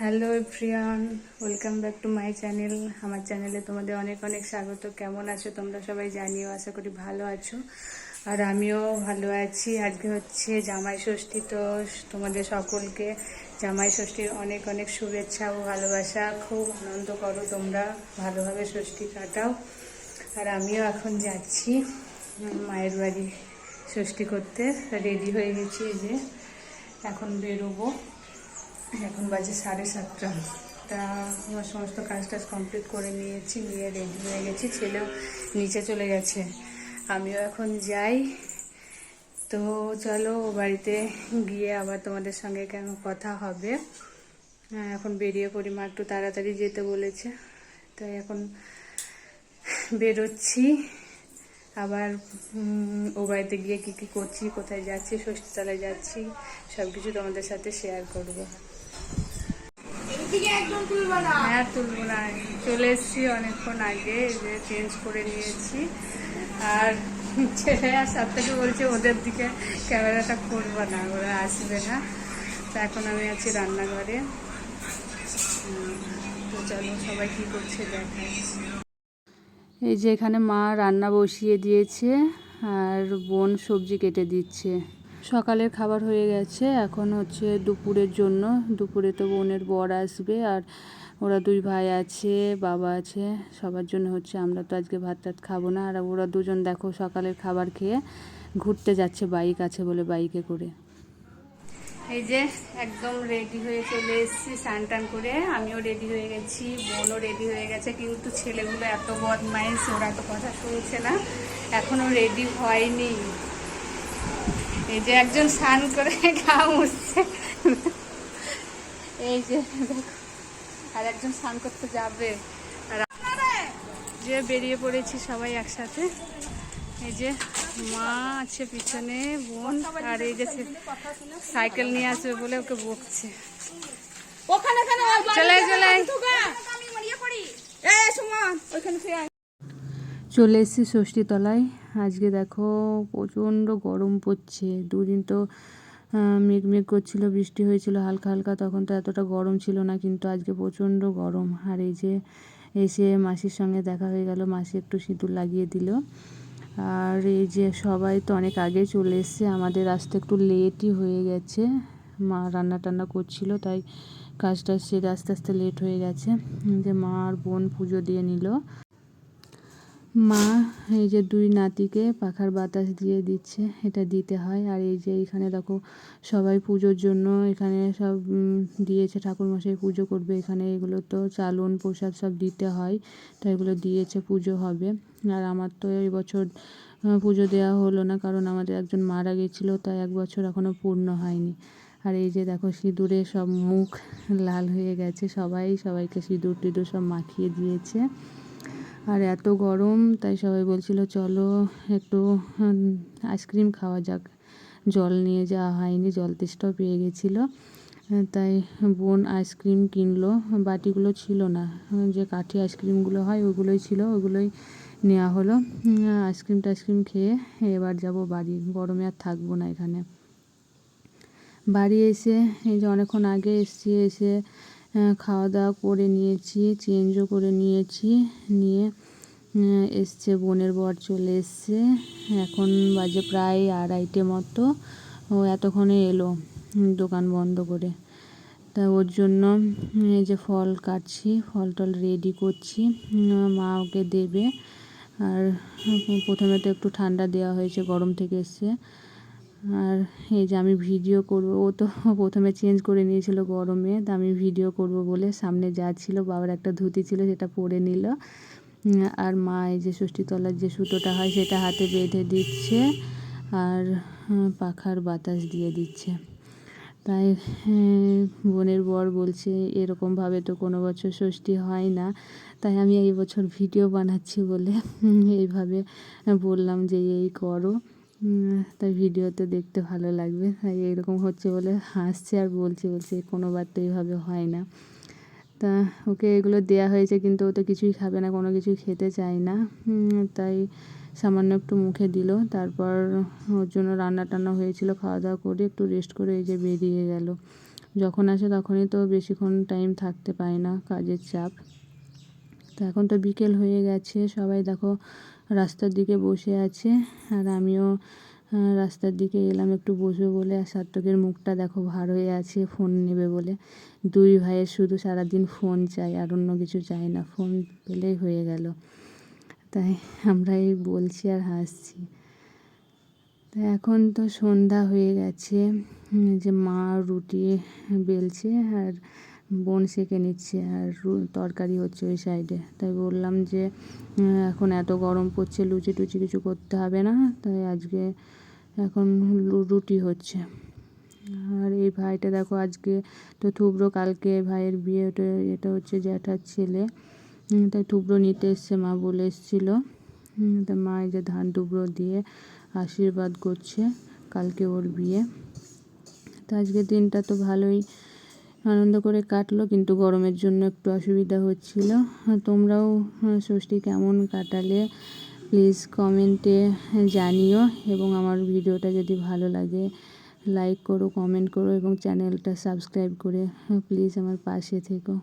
Hello everyone, welcome back to my channel. আমার চ্যানেলে তোমাদের অনেক অনেক স্বাগত। কেমন আছো তোমরা সবাই? জানিও, আশা করি ভালো আছো। আর আমিও ভালো আছি। আজকে হচ্ছে জামাই ষষ্ঠী, তো তোমাদের সকলকে জামাই ষষ্ঠীর অনেক অনেক শুভেচ্ছা ও ভালোবাসা। খুব আনন্দ করো তোমরা, ভালোভাবে ষষ্ঠী কাটাও। আর আমিও এখন যাচ্ছি মায়ের বাড়ি ষষ্ঠী করতে। রেডি হয়ে গেছি, এই যে এখন বেরোবো। এখন বাজে 7:30। তা আমার সমস্ত কাজ টাজ কমপ্লিট করে নিয়েছি, নিয়ে রেডি হয়ে গেছি। ছেলেও নিচে চলে গেছে, আমিও এখন যাই। তো চলো বাড়িতে গিয়ে আবার তোমাদের সঙ্গে কেন কথা হবে। এখন বেরিয়ে পড়ি, মা একটু তাড়াতাড়ি যেতে বলেছে, তাই এখন বেরোচ্ছি। আবার ও বাড়িতে গিয়ে কী কী করছি, কোথায় যাচ্ছি, ষষ্ঠীতলায় যাচ্ছি, সব কিছু তোমাদের সাথে শেয়ার করবো। হ্যাঁ, তুলবো না। চলে এসেছি অনেকক্ষণ আগে, যে চেঞ্জ করে নিয়েছি। আর ছেলে আর সব থেকে বলছে ওদের দিকে ক্যামেরাটা করবো না, ওরা আসবে না। তো এখন আমি আছি রান্নাঘরে। তো চলো সবাই কী করছে দেখাই। এই যে এখানে মা রান্না বসিয়ে দিয়েছে, আর বোন সবজি কেটে দিচ্ছে। সকালের খাবার হয়ে গেছে, এখন হচ্ছে দুপুরের জন্য। দুপুরে তো বোনের বর আসবে, আর ওরা দুই ভাই আছে, বাবা আছে, সবার জন্য হচ্ছে। আমরা তো আজকে ভাত টাত খাবো না। আর ওরা দুজন দেখো সকালের খাবার খেয়ে ঘুরতে যাচ্ছে, বাইক আছে বলে বাইকে করে। এই যে একদম রেডি হয়ে চলে এসেছি, স্নান টান করে। আমিও রেডি হয়ে গেছি, বোনও রেডি হয়ে গেছে, কিন্তু ছেলেগুলো এত বদমাইশ, ওরা তো কথা শুনছে না, এখনো রেডি হয়নি। এই যে একজন স্নান করে গা মুছছে, এই যে দেখো, আর একজন স্নান করতে যাবে। আর যে বেরিয়ে পড়েছি সবাই একসাথে। এই যে মা আছে পিছনে, বোন, আর এই যে সাইকেল নিয়ে আসবে বলে ওকে বকছে। চলে চলে চলে এসেছি ষষ্ঠীতলায়। আজকে দেখো প্রচণ্ড গরম পড়ছে। দুদিন তো মেঘ করছিল, বৃষ্টি হয়েছিল হালকা হালকা, তখন তো এতটা গরম ছিল না, কিন্তু আজকে প্রচণ্ড গরম। আর এই যে এসে মাসির সঙ্গে দেখা হয়ে গেল, মাসি একটু সিঁদুর লাগিয়ে দিল। আর এই যে সবাই তো অনেক আগে চলে এসছে, আমাদের আসতে একটু লেটই হয়ে গেছে। মা রান্না টান্না করছিল, তাই কাজটা সেরে আস্তে আস্তে লেট হয়ে গেছে। যে মা আর বোন পুজো দিয়ে নিল। মা এই যে দুই নাতিকে পাখার বাতাস দিয়ে দিচ্ছে, এটা দিতে হয়। আর এই যে এখানে দেখো সবাই পুজোর জন্য এখানে সব দিয়েছে, ঠাকুরমশাই পুজো করবে এখানে। এগুলো তো চালন প্রসাদ সব দিতে হয়, তো এগুলো দিয়েছে, পুজো হবে। আর আমার তো এই বছর পুজো দেওয়া হলো না, কারণ আমাদের একজন মারা গেছিলো, তাই 1 বছর এখনও পূর্ণ হয়নি। আর এই যে দেখো সিঁদুরে সব মুখ লাল হয়ে গেছে, সবাইকে সিঁদুর টিঁদুর সব মাখিয়ে দিয়েছে। আর এত গরম, তাই সবাই বলছিল চলো একটু আইসক্রিম খাওয়া যাক। জল নিয়ে যাওয়া হয়নি, জল তেষ্টাও পেয়ে গেছিলো, তাই বোন আইসক্রিম কিনলো। বাটিগুলো ছিল না, যে কাঠি আইসক্রিমগুলো হয় ওগুলোই ছিল, ওগুলোই নেওয়া হলো। টাইসক্রিম খেয়ে এবার যাব বাড়ি, গরমে আর থাকবো না এখানে। বাড়ি এসে এই যে অনেকক্ষণ আগে এসে খাওয়া দাওয়া করে নিয়েছি, চেঞ্জও করে নিয়েছি। নিয়ে এসছে বোনের বর চলে এসছে, এখন বাজে প্রায় 2:30 মতো। ও এতক্ষণে এলো দোকান বন্ধ করে। তা ওর জন্য এই যে ফল কাটছি, ফল টল রেডি করছি, মা ওকে দেবে। আর প্রথমে তো একটু ঠান্ডা দেওয়া হয়েছে, গরম থেকে এসছে। আর এই যে আমি ভিডিও করব, ও তো প্রথমে চেঞ্জ করে নিয়েছিল গরমে, তা আমি ভিডিও করব বলে সামনে যা ছিল, বাবার একটা ধুতি ছিল সেটা পরে নিল। আর মা এই যে ষষ্ঠীতলার যে সুতোটা হয় সেটা হাতে বেঁধে দিচ্ছে, আর পাখার বাতাস দিয়ে দিচ্ছে। তাই বোনের বর বলছে এরকমভাবে তো কোনো বছর ষষ্ঠী হয় না, তাই আমি এই বছর ভিডিও বানাচ্ছি বলে এইভাবে বললাম যে এই করো, তাই ভিডিওতে দেখতে ভালো লাগবে। তাই এরকম হচ্ছে বলে হাসছে, আর বলছে কোনোবার তো এইভাবে হয় না। তা ওকে এগুলো দেয়া হয়েছে, কিন্তু ও তো কিছুই খাবে না, কোনো কিছুই খেতে চায় না। তাই সামান্য একটু মুখে দিল। তারপর ওর জন্য রান্না টান্না হয়েছিল, খাওয়া দাওয়া করে একটু রেস্ট করে এই যে বেরিয়ে গেল। যখন আসে তখনই তো বেশিক্ষণ টাইম থাকতে পায় না, কাজের চাপ। তো এখন তো বিকেল হয়ে গেছে, সবাই দেখো রাস্তার দিকে বসে আছে, আর আমিও রাস্তার দিকে এলাম একটু বসবো বলে। আর সার্থকের মুখটা দেখো ভার হয়ে আছে ফোন নেবে বলে। দুই ভাইয়ের শুধু সারাদিন ফোন চাই, আর অন্য কিছু চাই না, ফোন পেলেই হয়ে গেল। তাই আমরা এই বলছি আর হাসছি। তো এখন তো সন্ধ্যা হয়ে গেছে, যে মা রুটি বেলছে আর বোন সেঁকে নিচ্ছে, আর তরকারি হচ্ছে ওই সাইডে। তাই বললাম যে এখন এত গরম পড়ছে, লুচি টুচি কিছু করতে হবে না, তাই আজকে এখন রুটি হচ্ছে। আর এই ভাইটা দেখো আজকে তো থুবড়ো, কালকে ভাইয়ের বিয়ে, ওটা এটা হচ্ছে জ্যাঠার ছেলে, তাই থুবড়ো নিতে এসছে, মা বলে এসেছিলো। তা মা এই যে ধান টুকরো দিয়ে আশীর্বাদ করছে, কালকে ওর বিয়ে। তো আজকের দিনটা তো ভালোই আনন্দ করে কাটলো, কিন্তু গরমের জন্য একটু অসুবিধা হচ্ছিল। তোমরাও ষষ্ঠী কেমন কাটালে প্লিজ কমেন্টে জানিও, এবং আমার ভিডিওটা যদি ভালো লাগে লাইক করো, কমেন্ট করো, এবং চ্যানেলটা সাবস্ক্রাইব করে প্লিজ আমার পাশে থেকো।